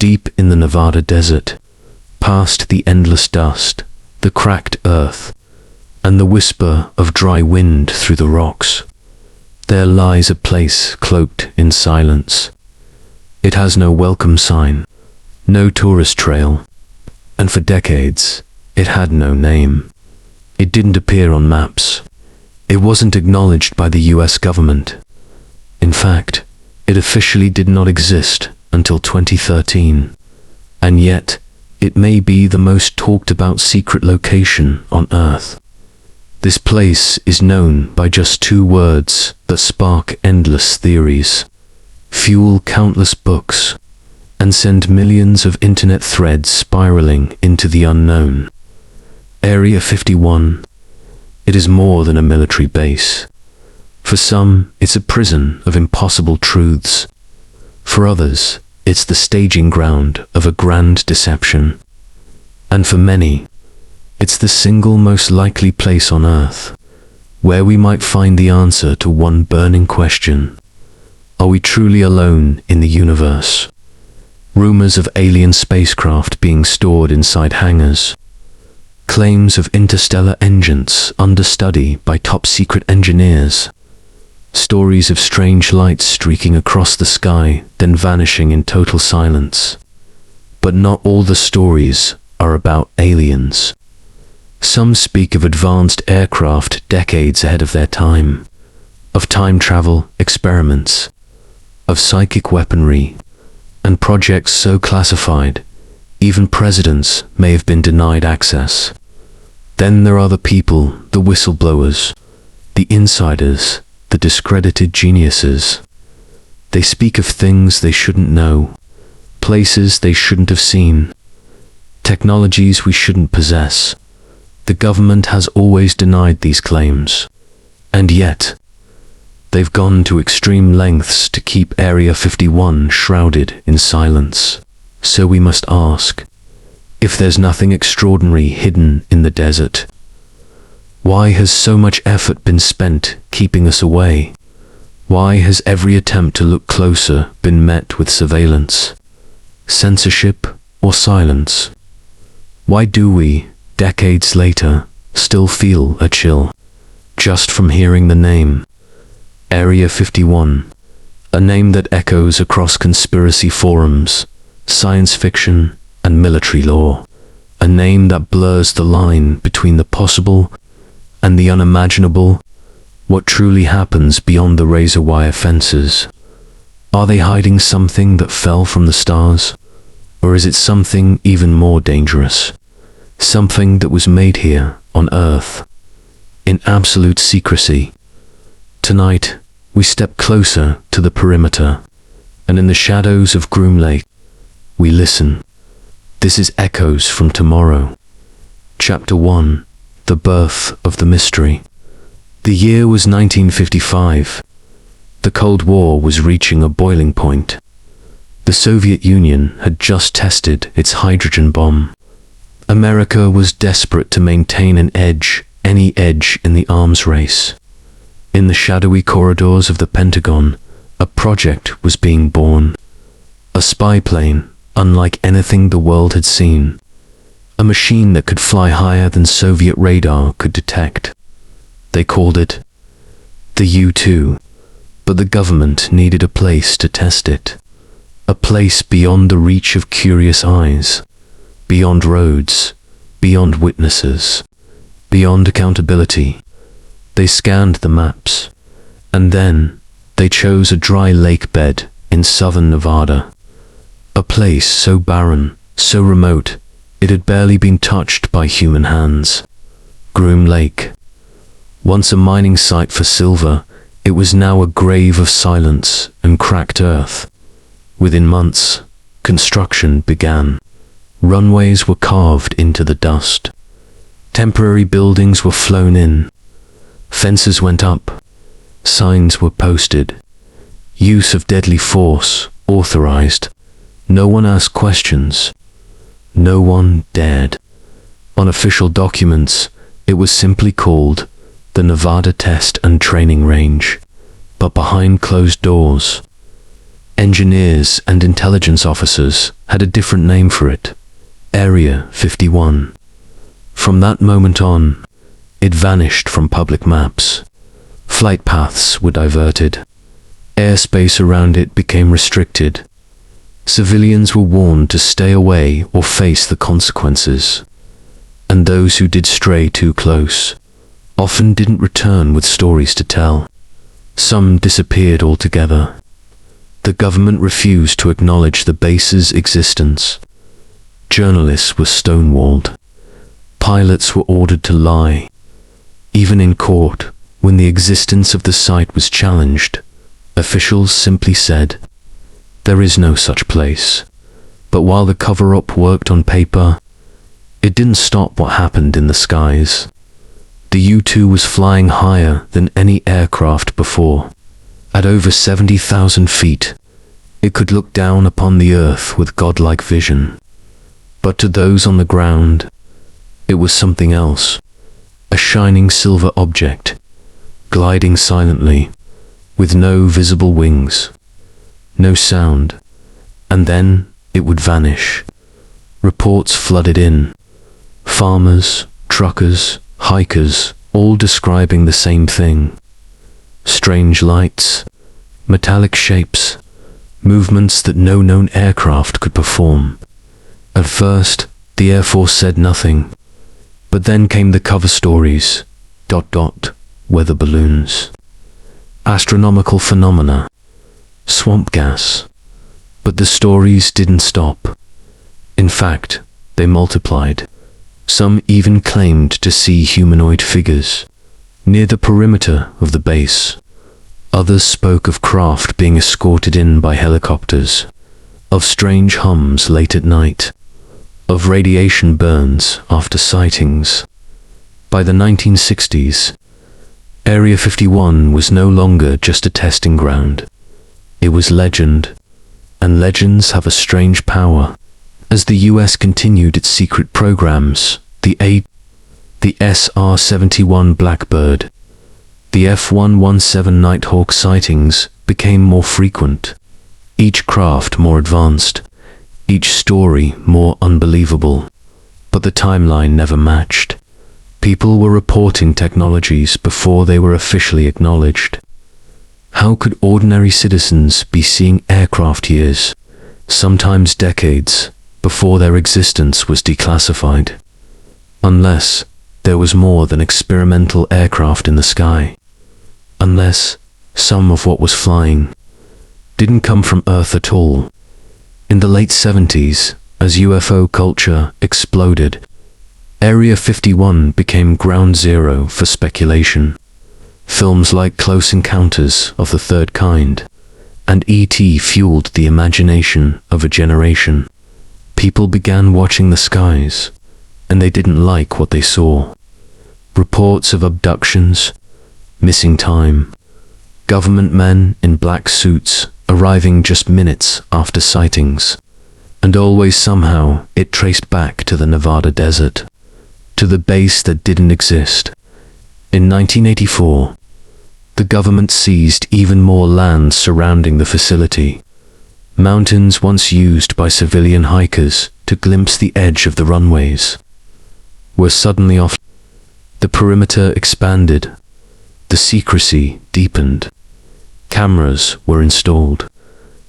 deep in the Nevada desert, past the endless dust, the cracked earth, and the whisper of dry wind through the rocks, there lies a place cloaked in silence. It has no welcome sign, no tourist trail, and for decades, it had no name. It didn't appear on maps. It wasn't acknowledged by the US government. In fact, it officially did not exist until 2013. And yet, it may be the most talked about secret location on Earth. This place is known by just two words that spark endless theories, fuel countless books, and send millions of internet threads spiraling into the unknown. Area 51. It is more than a military base. For some, it's a prison of impossible truths. For others, it's the staging ground of a grand deception. And for many, it's the single most likely place on Earth where we might find the answer to one burning question. Are we truly alone in the universe? Rumors of alien spacecraft being stored inside hangars. Claims of interstellar engines under study by top-secret engineers. Stories of strange lights streaking across the sky, then vanishing in total silence. But not all the stories are about aliens. Some speak of advanced aircraft decades ahead of their time, of time travel experiments, of psychic weaponry, and projects so classified, even presidents may have been denied access. Then there are the people, the whistleblowers, the insiders, the discredited geniuses. They speak of things they shouldn't know, places they shouldn't have seen, technologies we shouldn't possess. The government has always denied these claims, and yet, they've gone to extreme lengths to keep Area 51 shrouded in silence. So we must ask, if there's nothing extraordinary hidden in the desert, why has so much effort been spent keeping us away? Why has every attempt to look closer been met with surveillance, censorship, or silence? Why do we, decades later, still feel a chill just from hearing the name? Area 51, a name that echoes across conspiracy forums, science fiction, and military lore. A name that blurs the line between the possible and the unimaginable. What truly happens beyond the razor wire fences? Are they hiding something that fell from the stars? Or is it something even more dangerous? Something that was made here on Earth, in absolute secrecy. Tonight, we step closer to the perimeter, and in the shadows of Groom Lake, we listen. This is Echoes from Tomorrow. Chapter 1. The Birth of the Mystery. The year was 1955. The Cold War was reaching a boiling point. The Soviet Union had just tested its hydrogen bomb. America was desperate to maintain an edge, any edge in the arms race. In the shadowy corridors of the Pentagon, a project was being born. A spy plane, unlike anything the world had seen. A machine that could fly higher than Soviet radar could detect. They called it the U-2, but the government needed a place to test it. A place beyond the reach of curious eyes. Beyond roads, beyond witnesses, beyond accountability. They scanned the maps, and then they chose a dry lake bed in southern Nevada. A place so barren, so remote, it had barely been touched by human hands. Groom Lake. Once a mining site for silver, it was now a grave of silence and cracked earth. Within months, construction began. Runways were carved into the dust. Temporary buildings were flown in. Fences went up. Signs were posted. Use of deadly force authorized. No one asked questions. No one dared. On official documents, it was simply called the Nevada Test and Training Range. But behind closed doors, Engineers and intelligence officers had a different name for it: Area 51. From that moment on, it vanished from public maps. Flight paths were diverted. Airspace around it became restricted. Civilians were warned to stay away or face the consequences. And those who did stray too close often didn't return with stories to tell. Some disappeared altogether. The government refused to acknowledge the base's existence. Journalists were stonewalled. Pilots were ordered to lie. Even in court, when the existence of the site was challenged, officials simply said, "There is no such place." But while the cover-up worked on paper, it didn't stop what happened in the skies. The U-2 was flying higher than any aircraft before. At over 70,000 feet, it could look down upon the earth with godlike vision. But to those on the ground, it was something else. A shining silver object, gliding silently, with no visible wings, no sound, and then it would vanish. Reports flooded in. Farmers, truckers, hikers, all describing the same thing. Strange lights, metallic shapes, movements that no known aircraft could perform. At first, the Air Force said nothing, but then came the cover stories, weather balloons, astronomical phenomena, swamp gas. But the stories didn't stop. In fact, they multiplied. Some even claimed to see humanoid figures near the perimeter of the base. Others spoke of craft being escorted in by helicopters, of strange hums late at night, of radiation burns after sightings. By the 1960s, Area 51 was no longer just a testing ground. It was legend, and legends have a strange power. As the US continued its secret programs, the SR-71 Blackbird, the F-117 Nighthawk sightings became more frequent, each craft more advanced, each story more unbelievable. But the timeline never matched. People were reporting technologies before they were officially acknowledged. How could ordinary citizens be seeing aircraft years, sometimes decades, before their existence was declassified? Unless there was more than experimental aircraft in the sky. Unless some of what was flying didn't come from Earth at all. In the late 70s, as UFO culture exploded, Area 51 became ground zero for speculation. Films like Close Encounters of the Third Kind and E.T. fueled the imagination of a generation. People began watching the skies, and they didn't like what they saw. Reports of abductions, missing time, government men in black suits arriving just minutes after sightings, and always somehow it traced back to the Nevada desert, to the base that didn't exist. In 1984, the government seized even more land surrounding the facility. Mountains once used by civilian hikers to glimpse the edge of the runways were suddenly off. The perimeter expanded. The secrecy deepened. Cameras were installed.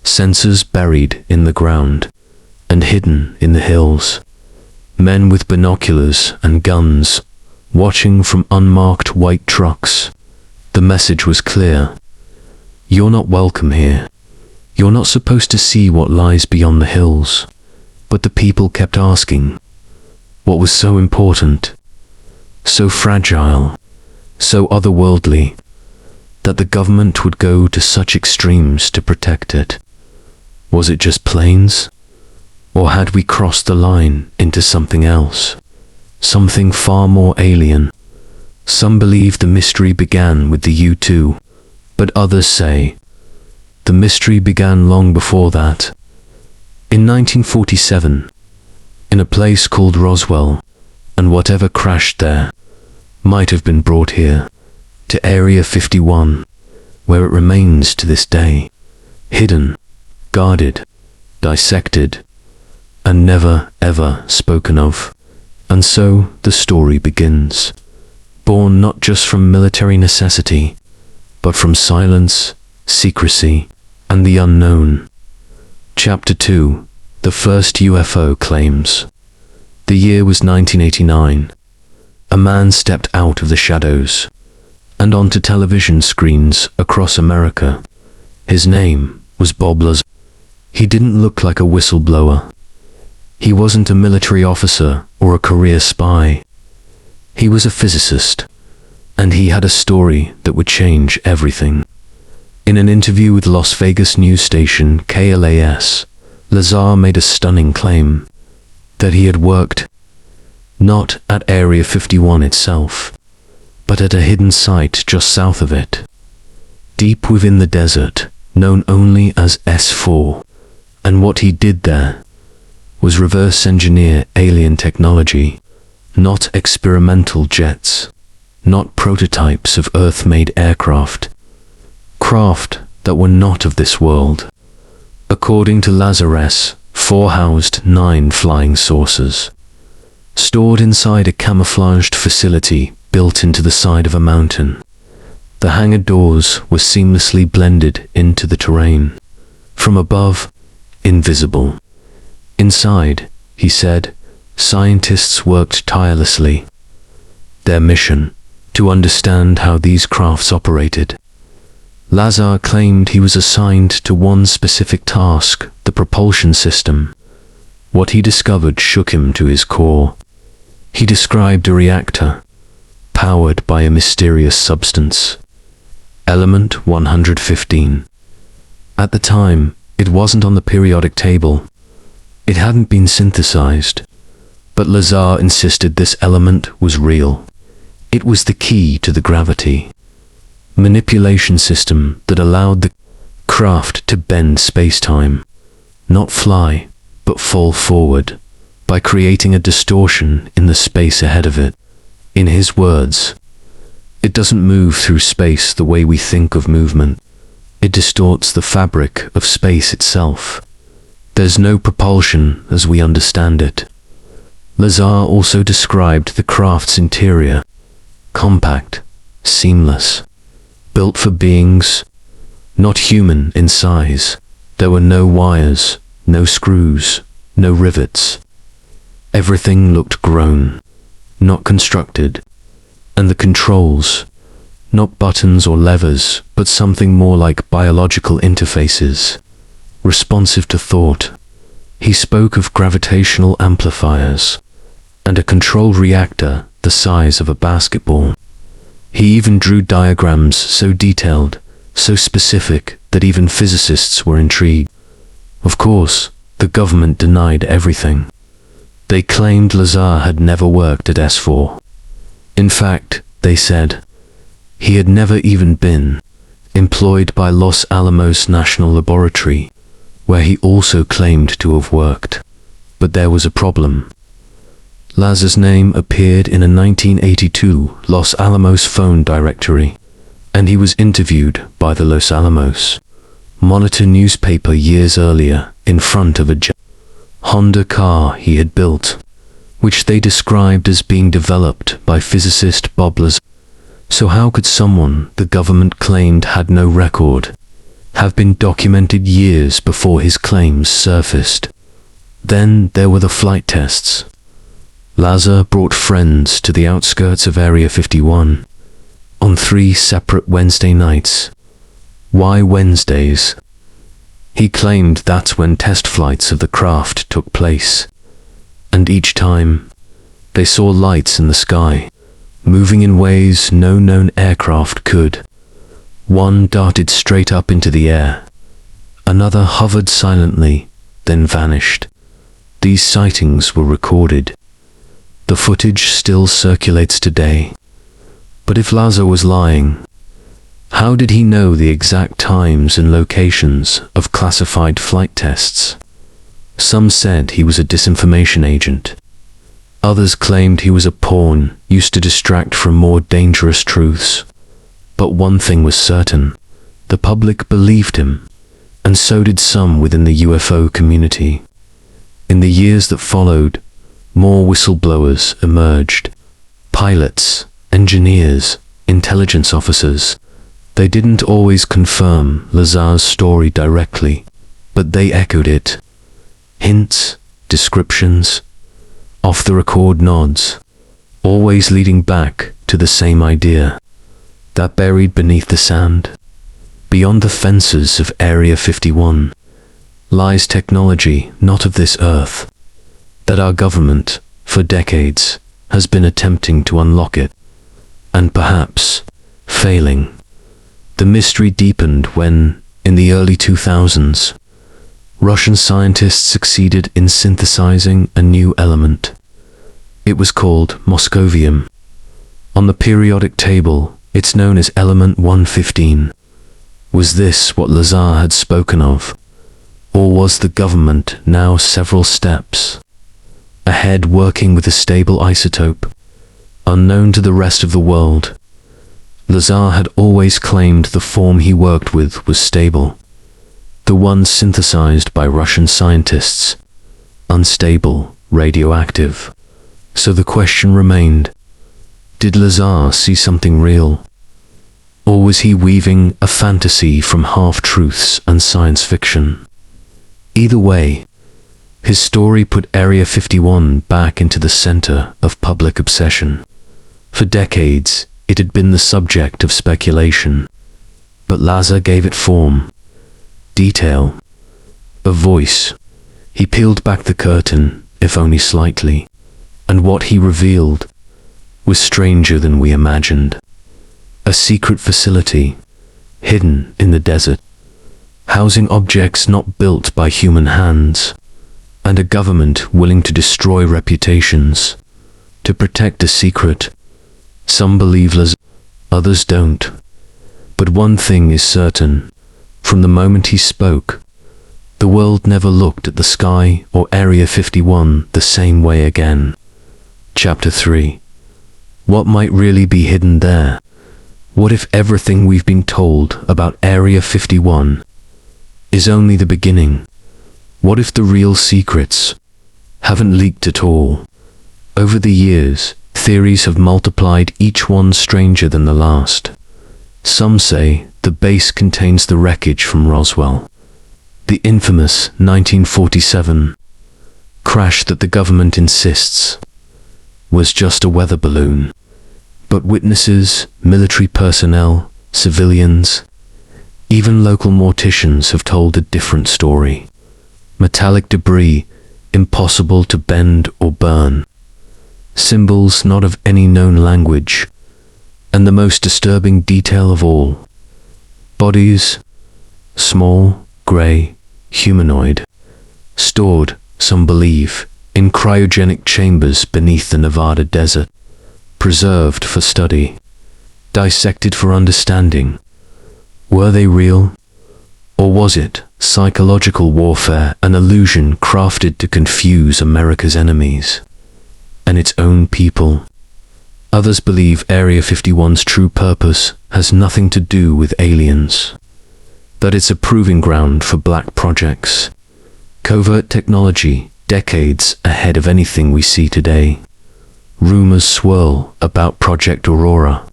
Sensors buried in the ground and hidden in the hills. Men with binoculars and guns watching from unmarked white trucks. The message was clear. You're not welcome here. You're not supposed to see what lies beyond the hills. But the people kept asking, what was so important, so fragile, so otherworldly, that the government would go to such extremes to protect it? Was it just planes? Or had we crossed the line into something else? Something far more alien? Some believe the mystery began with the U-2, but others say the mystery began long before that. In 1947, in a place called Roswell, and whatever crashed there might have been brought here, to Area 51, where it remains to this day, hidden, guarded, dissected, and never ever spoken of. And so the story begins, born not just from military necessity, but from silence, secrecy, and the unknown. Chapter 2. The first UFO claims. The year was 1989. A man stepped out of the shadows and onto television screens across America. His name was Bob Lazar. He didn't look like a whistleblower. He wasn't a military officer or a career spy. He was a physicist, and he had a story that would change everything. In an interview with Las Vegas news station KLAS, Lazar made a stunning claim that he had worked not at Area 51 itself, but at a hidden site just south of it, deep within the desert, known only as S4. And what he did there was reverse engineer alien technology, not experimental jets, not prototypes of Earth-made aircraft, craft that were not of this world. According to Lazar, S4 housed 9 flying saucers, stored inside a camouflaged facility built into the side of a mountain. The hangar doors were seamlessly blended into the terrain. From above, invisible. Inside, he said, scientists worked tirelessly. Their mission, to understand how these crafts operated. Lazar claimed he was assigned to one specific task, the propulsion system. What he discovered shook him to his core. He described a reactor, powered by a mysterious substance, element 115. At the time, it wasn't on the periodic table. It hadn't been synthesized, but Lazar insisted this element was real. It was the key to the gravity manipulation system that allowed the craft to bend space-time, not fly, but fall forward, by creating a distortion in the space ahead of it. In his words, it doesn't move through space the way we think of movement. It distorts the fabric of space itself. There's no propulsion as we understand it. Lazar also described the craft's interior, compact, seamless, built for beings not human in size. There were no wires, no screws, no rivets. Everything looked grown, not constructed, and the controls, not buttons or levers, but something more like biological interfaces, responsive to thought. He spoke of gravitational amplifiers and a control reactor the size of a basketball. He even drew diagrams so detailed, so specific, that even physicists were intrigued. Of course, the government denied everything. They claimed Lazar had never worked at S4. In fact, they said, he had never even been employed by Los Alamos National Laboratory, where he also claimed to have worked. But there was a problem. Lazar's name appeared in a 1982 Los Alamos phone directory, and he was interviewed by the Los Alamos Monitor newspaper years earlier in front of a Honda car he had built, which they described as being developed by physicist Bob Lazar. So how could someone the government claimed had no record have been documented years before his claims surfaced? Then there were the flight tests. Lazar brought friends to the outskirts of Area 51 on 3 separate Wednesday nights. Why Wednesdays? He claimed that's when test flights of the craft took place, and each time they saw lights in the sky, moving in ways no known aircraft could. One darted straight up into the air, another hovered silently, then vanished. These sightings were recorded. The footage still circulates today. But if Lazar was lying, how did he know the exact times and locations of classified flight tests? Some said he was a disinformation agent. Others claimed he was a pawn used to distract from more dangerous truths. But one thing was certain: the public believed him. and so did some within the UFO community. In the years that followed, more whistleblowers emerged. Pilots, engineers, intelligence officers. They didn't always confirm Lazar's story directly, but they echoed it. Hints, descriptions, off-the-record nods, always leading back to the same idea. That buried beneath the sand, beyond the fences of Area 51, lies technology not of this earth, that our government, for decades, has been attempting to unlock it, and perhaps failing. The mystery deepened when, in the early 2000s, Russian scientists succeeded in synthesizing a new element. It was called moscovium. On the periodic table, it's known as element 115. Was this what Lazar had spoken of? Or was the government now several steps ahead, working with a stable isotope, unknown to the rest of the world? Lazar had always claimed the form he worked with was stable, the one synthesized by Russian scientists, unstable, radioactive. So the question remained, did Lazar see something real? Or was he weaving a fantasy from half-truths and science fiction? Either way, his story put Area 51 back into the center of public obsession. For decades, it had been the subject of speculation, but Lazar gave it form, detail, a voice. He peeled back the curtain, if only slightly, and what he revealed was stranger than we imagined. A secret facility, hidden in the desert, housing objects not built by human hands, and a government willing to destroy reputations to protect a secret. Some believe Lazar, others don't. But one thing is certain, from the moment he spoke, the world never looked at the sky or Area 51 the same way again. Chapter 3. What might really be hidden there? What if everything we've been told about Area 51 is only the beginning? What if the real secrets haven't leaked at all? Over the years, theories have multiplied, each one stranger than the last. Some say the base contains the wreckage from Roswell, the infamous 1947 crash that the government insists was just a weather balloon. But witnesses, military personnel, civilians, even local morticians have told a different story. Metallic debris, impossible to bend or burn. Symbols not of any known language. And the most disturbing detail of all, bodies, small, grey, humanoid, stored, some believe, in cryogenic chambers beneath the Nevada desert, preserved for study, dissected for understanding. Were they real? Or was it psychological warfare, an illusion crafted to confuse America's enemies and its own people? Others believe Area 51's true purpose has nothing to do with aliens, that it's a proving ground for black projects, covert technology decades ahead of anything we see today. Rumors swirl about Project Aurora,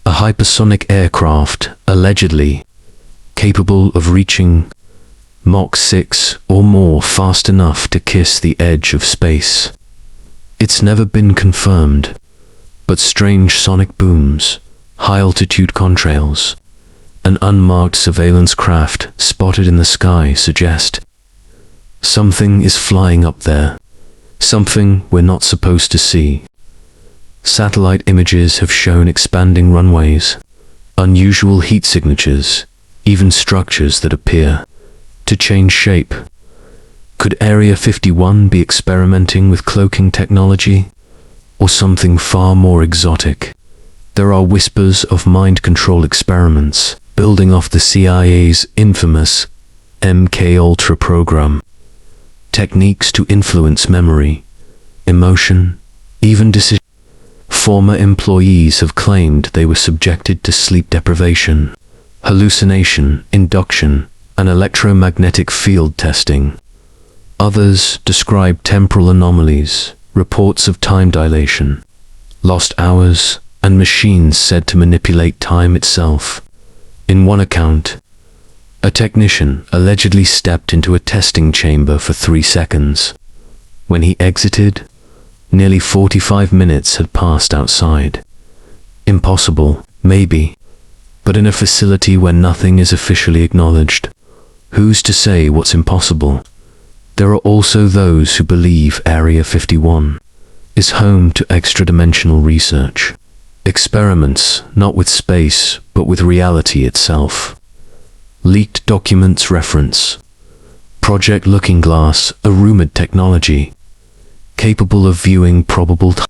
a hypersonic aircraft allegedly capable of reaching Mach 6 or more, fast enough to kiss the edge of space. It's never been confirmed, but strange sonic booms, high-altitude contrails, an unmarked surveillance craft spotted in the sky suggest something is flying up there, something we're not supposed to see. Satellite images have shown expanding runways, unusual heat signatures, even structures that appear to change shape. Could Area 51 be experimenting with cloaking technology, or something far more exotic? There are whispers of mind control experiments, building off the CIA's infamous MK Ultra program. Techniques to influence memory, emotion, even decision. Former employees have claimed they were subjected to sleep deprivation, hallucination, induction, and electromagnetic field testing. Others describe temporal anomalies, reports of time dilation, lost hours, and machines said to manipulate time itself. In one account, a technician allegedly stepped into a testing chamber for 3 seconds. When he exited, nearly 45 minutes had passed outside. Impossible, maybe, but in a facility where nothing is officially acknowledged, who's to say what's impossible? There are also those who believe Area 51 is home to extra-dimensional research. Experiments not with space, but with reality itself. Leaked documents reference Project Looking Glass, a rumored technology capable of viewing probable time,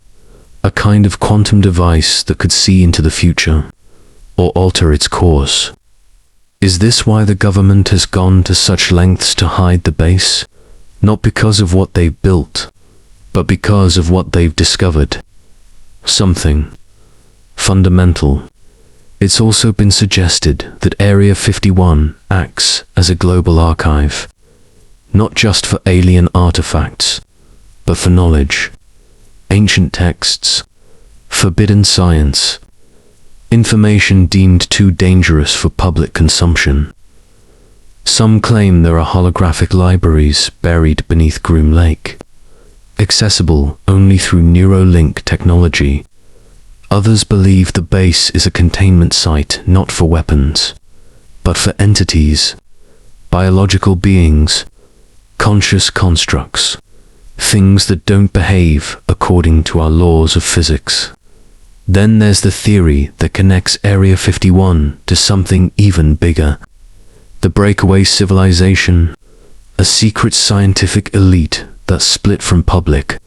a kind of quantum device that could see into the future or alter its course. Is this why the government has gone to such lengths to hide the base? Not because of what they've built, but because of what they've discovered. Something fundamental. It's also been suggested that Area 51 acts as a global archive, not just for alien artifacts, but for knowledge, ancient texts, forbidden science, information deemed too dangerous for public consumption. Some claim there are holographic libraries buried beneath Groom Lake, accessible only through Neuralink technology. Others believe the base is a containment site not for weapons, but for entities, biological beings, conscious constructs, things that don't behave according to our laws of physics. Then there's the theory that connects Area 51 to something even bigger. The breakaway civilization, a secret scientific elite that split from public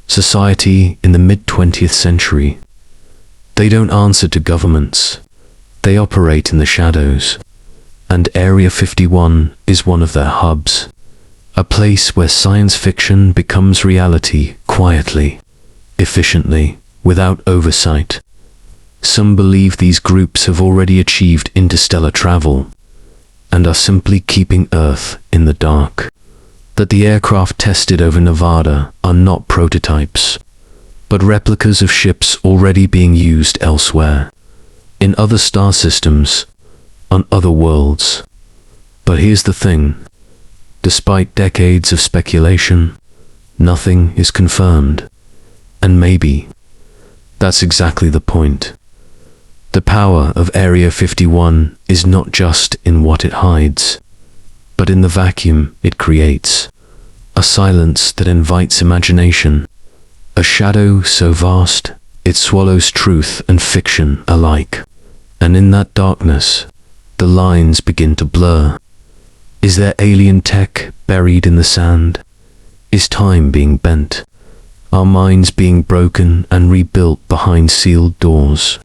society in the mid-20th century. They don't answer to governments. They operate in the shadows. And Area 51 is one of their hubs. A place where science fiction becomes reality quietly, efficiently, without oversight. Some believe these groups have already achieved interstellar travel and are simply keeping Earth in the dark. That the aircraft tested over Nevada are not prototypes, but replicas of ships already being used elsewhere, in other star systems, on other worlds. But here's the thing. Despite decades of speculation, nothing is confirmed. And maybe that's exactly the point. The power of Area 51 is not just in what it hides, but in the vacuum it creates. A silence that invites imagination. A shadow so vast, it swallows truth and fiction alike. And in that darkness, the lines begin to blur. Is there alien tech buried in the sand? Is time being bent? Are minds being broken and rebuilt behind sealed doors?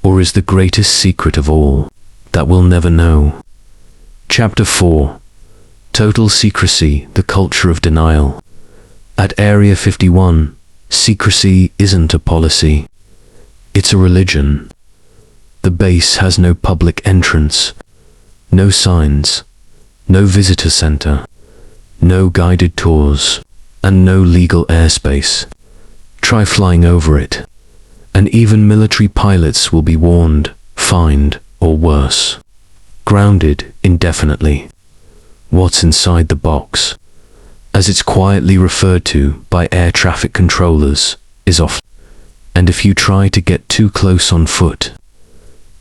Or is the greatest secret of all that we'll never know? Chapter 4. Total Secrecy, the Culture of Denial. At Area 51, secrecy isn't a policy. It's a religion. The base has no public entrance, no signs, no visitor center, no guided tours, and no legal airspace. Try flying over it, and even military pilots will be warned, fined, or worse, grounded indefinitely. What's inside the box, as it's quietly referred to by air traffic controllers, is off. And if you try to get too close on foot,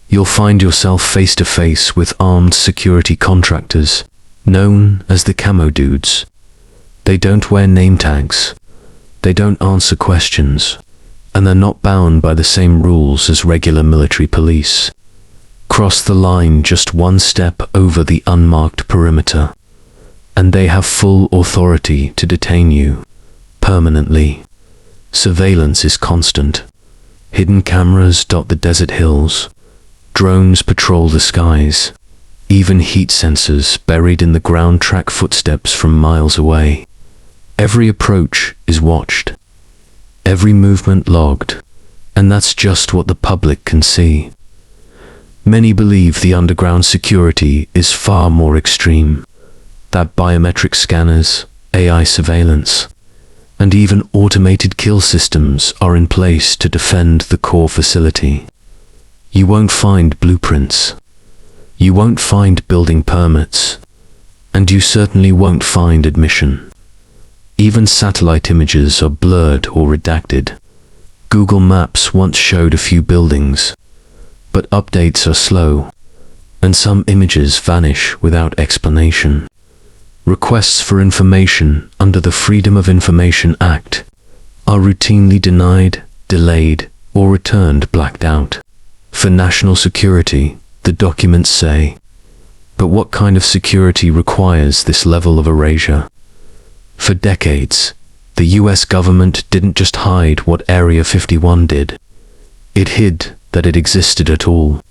you'll find yourself face to face with armed security contractors, known as the Camo Dudes. They don't wear name tags, they don't answer questions, and they're not bound by the same rules as regular military police. Cross the line just one step over the unmarked perimeter, and they have full authority to detain you, permanently. Surveillance is constant. Hidden cameras dot the desert hills. Drones patrol the skies. Even heat sensors buried in the ground track footsteps from miles away. Every approach is watched. Every movement logged. And that's just what the public can see. Many believe the underground security is far more extreme, that biometric scanners, AI surveillance, and even automated kill systems are in place to defend the core facility. You won't find blueprints. You won't find building permits. And you certainly won't find admission. Even satellite images are blurred or redacted. Google Maps once showed a few buildings, but updates are slow, and some images vanish without explanation. Requests for information under the Freedom of Information Act are routinely denied, delayed, or returned blacked out. For national security, the documents say, but what kind of security requires this level of erasure? For decades, the US government didn't just hide what Area 51 did. It hid that it existed at all.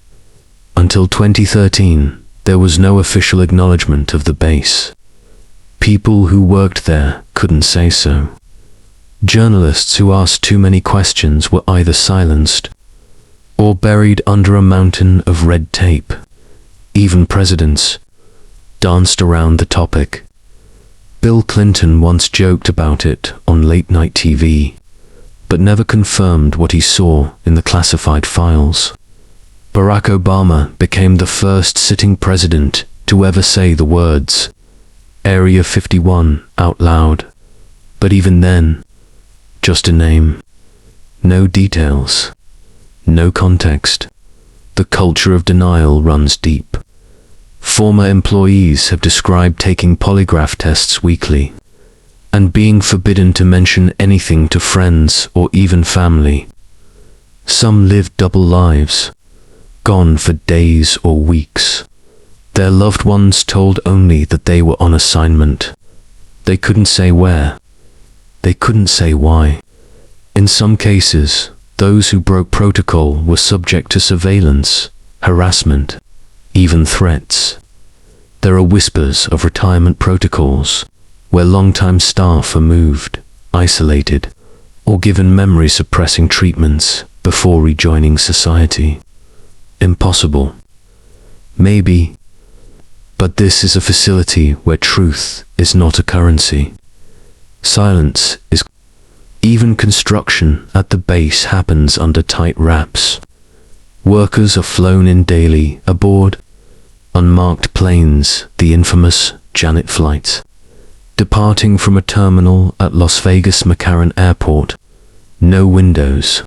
Until 2013, there was no official acknowledgement of the base. People who worked there couldn't say so. Journalists who asked too many questions were either silenced or buried under a mountain of red tape. Even presidents danced around the topic. Bill Clinton once joked about it on late-night TV, but never confirmed what he saw in the classified files. Barack Obama became the first sitting president to ever say the words Area 51 out loud, but even then, just a name. No details, no context. The culture of denial runs deep. Former employees have described taking polygraph tests weekly and being forbidden to mention anything to friends or even family. Some lived double lives, gone for days or weeks. Their loved ones told only that they were on assignment. They couldn't say where. They couldn't say why. In some cases, those who broke protocol were subject to surveillance, harassment, even threats. There are whispers of retirement protocols, where long-time staff are moved, isolated, or given memory-suppressing treatments before rejoining society. Impossible. Maybe. But this is a facility where truth is not a currency. Silence is. Even construction at the base happens under tight wraps. Workers are flown in daily aboard unmarked planes, the infamous Janet flights, departing from a terminal at Las Vegas McCarran Airport. No windows,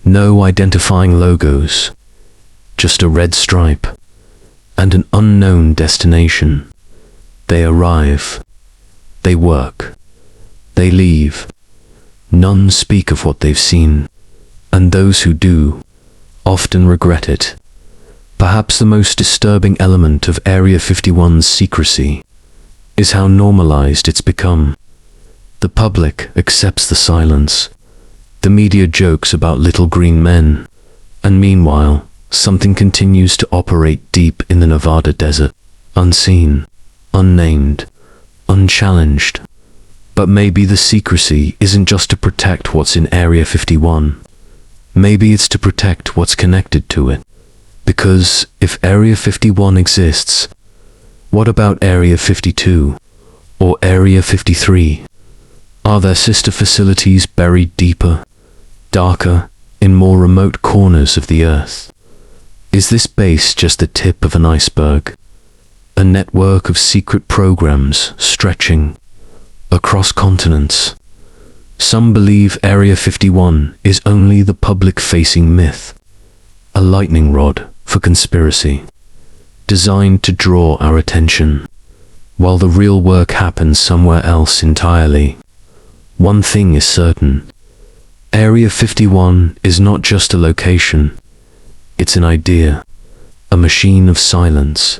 no identifying logos, just a red stripe and an unknown destination. They arrive, they work, they leave. None speak of what they've seen, and those who do often regret it. Perhaps the most disturbing element of Area 51's secrecy is how normalized it's become. The public accepts the silence. The media jokes about little green men, and meanwhile, something continues to operate deep in the Nevada desert, unseen, unnamed, unchallenged. But maybe the secrecy isn't just to protect what's in Area 51. Maybe it's to protect what's connected to it. Because if Area 51 exists, what about Area 52 or Area 53? Are there sister facilities buried deeper, darker, in more remote corners of the Earth? Is this base just the tip of an iceberg? A network of secret programs stretching across continents? Some believe Area 51 is only the public-facing myth, a lightning rod for conspiracy, designed to draw our attention, while the real work happens somewhere else entirely. One thing is certain. Area 51 is not just a location. It's an idea, a machine of silence,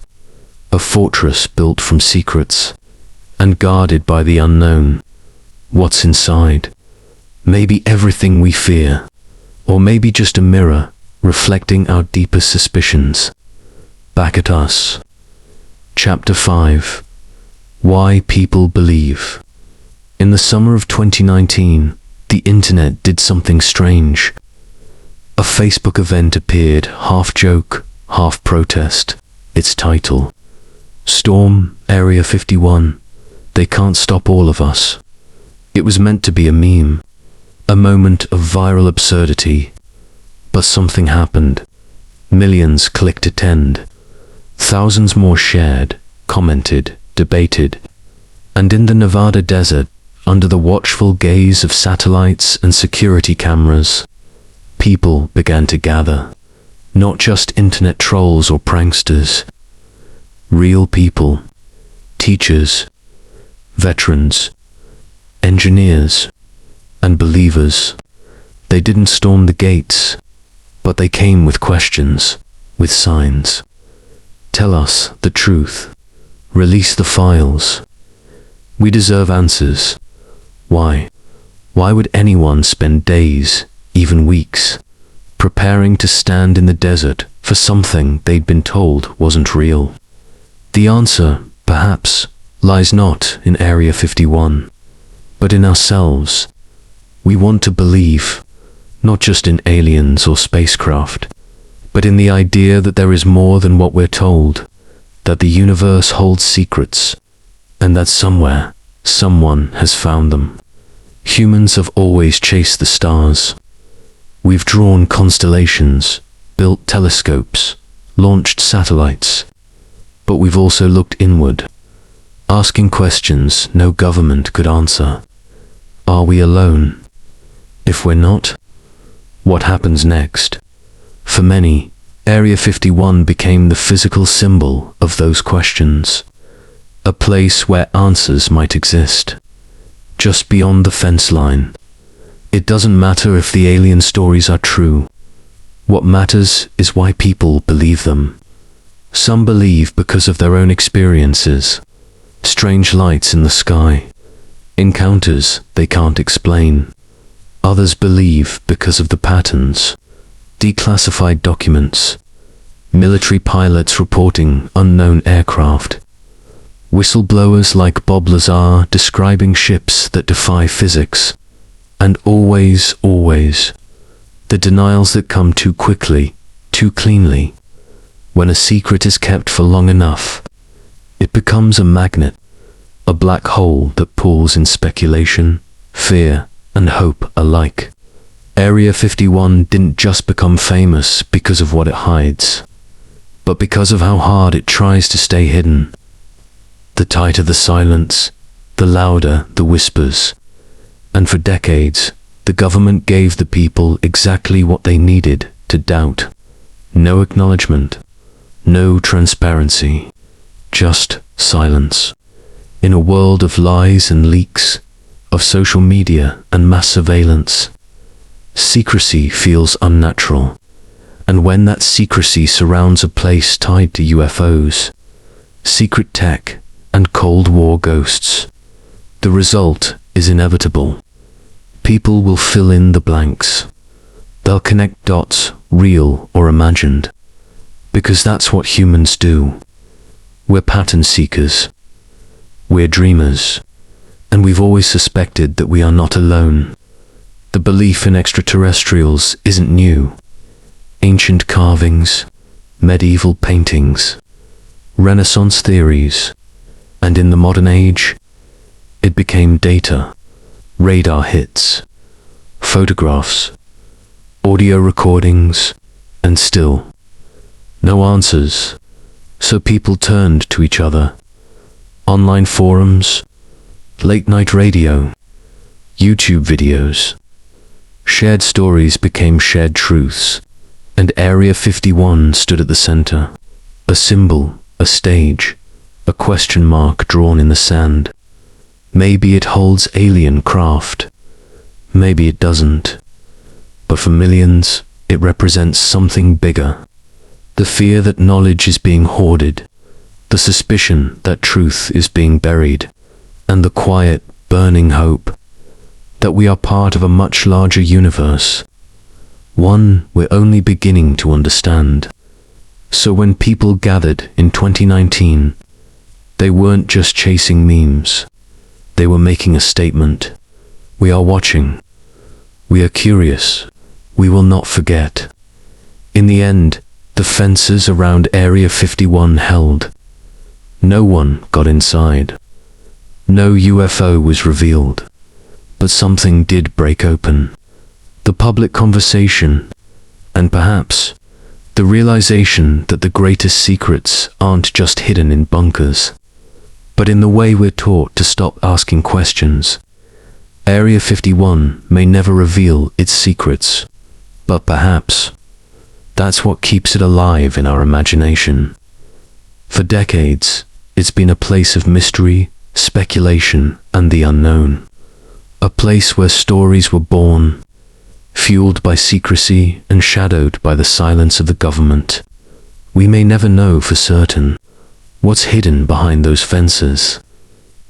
a fortress built from secrets, and guarded by the unknown. What's inside? Maybe everything we fear, or maybe just a mirror reflecting our deepest suspicions. Back at us. Chapter 5. Why People Believe. In the summer of 2019, the internet did something strange. A Facebook event appeared, half joke, half protest, its title. Storm, Area 51. They can't stop all of us. It was meant to be a meme, a moment of viral absurdity. But something happened. Millions clicked attend. Thousands more shared, commented, debated. And in the Nevada desert, under the watchful gaze of satellites and security cameras, people began to gather. Not just internet trolls or pranksters. Real people. Teachers, veterans, engineers, and believers. They didn't storm the gates, but they came with questions, with signs. Tell us the truth. Release the files. We deserve answers. Why? Why would anyone spend days, even weeks, preparing to stand in the desert for something they'd been told wasn't real? The answer, perhaps, lies not in Area 51, but in ourselves. We want to believe, not just in aliens or spacecraft, but in the idea that there is more than what we're told, that the universe holds secrets, and that somewhere, someone has found them. Humans have always chased the stars. We've drawn constellations, built telescopes, launched satellites, but we've also looked inward, asking questions no government could answer. Are we alone? If we're not, what happens next? For many, Area 51 became the physical symbol of those questions, a place where answers might exist, just beyond the fence line. It doesn't matter if the alien stories are true. What matters is why people believe them. Some believe because of their own experiences, strange lights in the sky, encounters they can't explain. Others believe because of the patterns, declassified documents, military pilots reporting unknown aircraft, whistleblowers like Bob Lazar describing ships that defy physics, and always, the denials that come too quickly, too cleanly. When a secret is kept for long enough, it becomes a magnet, a black hole that pulls in speculation, fear, and hope alike. Area 51 didn't just become famous because of what it hides, but because of how hard it tries to stay hidden. The tighter the silence, the louder the whispers. And for decades, the government gave the people exactly what they needed to doubt. No acknowledgement, no transparency, just silence. In a world of lies and leaks, of social media and mass surveillance, secrecy feels unnatural. And when that secrecy surrounds a place tied to UFOs, secret tech, and Cold War ghosts, the result is inevitable. People will fill in the blanks. They'll connect dots, real or imagined, because that's what humans do. We're pattern seekers. We're dreamers. And we've always suspected that we are not alone. The belief in extraterrestrials isn't new. Ancient carvings, medieval paintings, Renaissance theories, and in the modern age, it became data, radar hits, photographs, audio recordings, and still, no answers. So people turned to each other. Online forums, late-night radio, YouTube videos. Shared stories became shared truths, and Area 51 stood at the center. A symbol, a stage, a question mark drawn in the sand. Maybe it holds alien craft. Maybe it doesn't. But for millions, it represents something bigger. The fear that knowledge is being hoarded, the suspicion that truth is being buried, and the quiet, burning hope that we are part of a much larger universe, one we're only beginning to understand. So when people gathered in 2019, they weren't just chasing memes. They were making a statement. We are watching. We are curious. We will not forget. In the end, the fences around Area 51 held. No one got inside. No UFO was revealed. But something did break open. The public conversation, and perhaps the realization that the greatest secrets aren't just hidden in bunkers, but in the way we're taught to stop asking questions. Area 51 may never reveal its secrets, but perhaps that's what keeps it alive in our imagination. For decades, it's been a place of mystery, speculation, and the unknown. A place where stories were born, fueled by secrecy and shadowed by the silence of the government. We may never know for certain what's hidden behind those fences,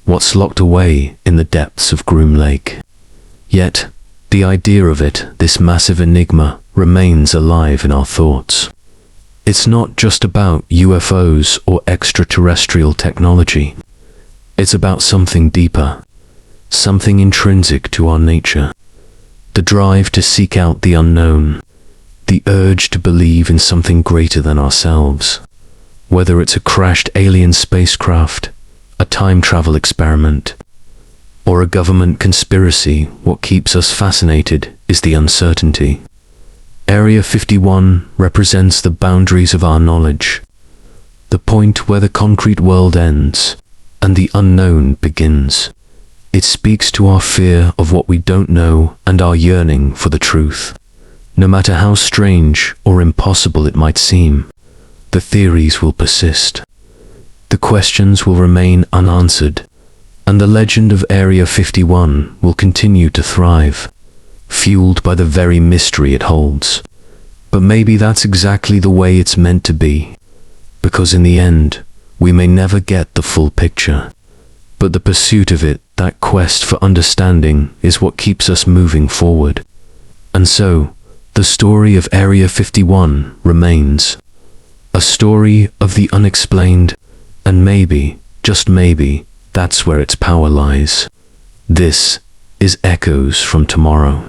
what's locked away in the depths of Groom Lake. Yet, the idea of it, this massive enigma, remains alive in our thoughts. It's not just about UFOs or extraterrestrial technology. It's about something deeper, something intrinsic to our nature. The drive to seek out the unknown, the urge to believe in something greater than ourselves. Whether it's a crashed alien spacecraft, a time travel experiment, or a government conspiracy, what keeps us fascinated is the uncertainty. Area 51 represents the boundaries of our knowledge, the point where the concrete world ends and the unknown begins. It speaks to our fear of what we don't know and our yearning for the truth. No matter how strange or impossible it might seem, the theories will persist. The questions will remain unanswered, and the legend of Area 51 will continue to thrive, fueled by the very mystery it holds. But maybe that's exactly the way it's meant to be, because in the end, we may never get the full picture. But the pursuit of it, that quest for understanding, is what keeps us moving forward. And so, the story of Area 51 remains. A story of the unexplained, and maybe, just maybe, that's where its power lies. This is Echoes from Tomorrow.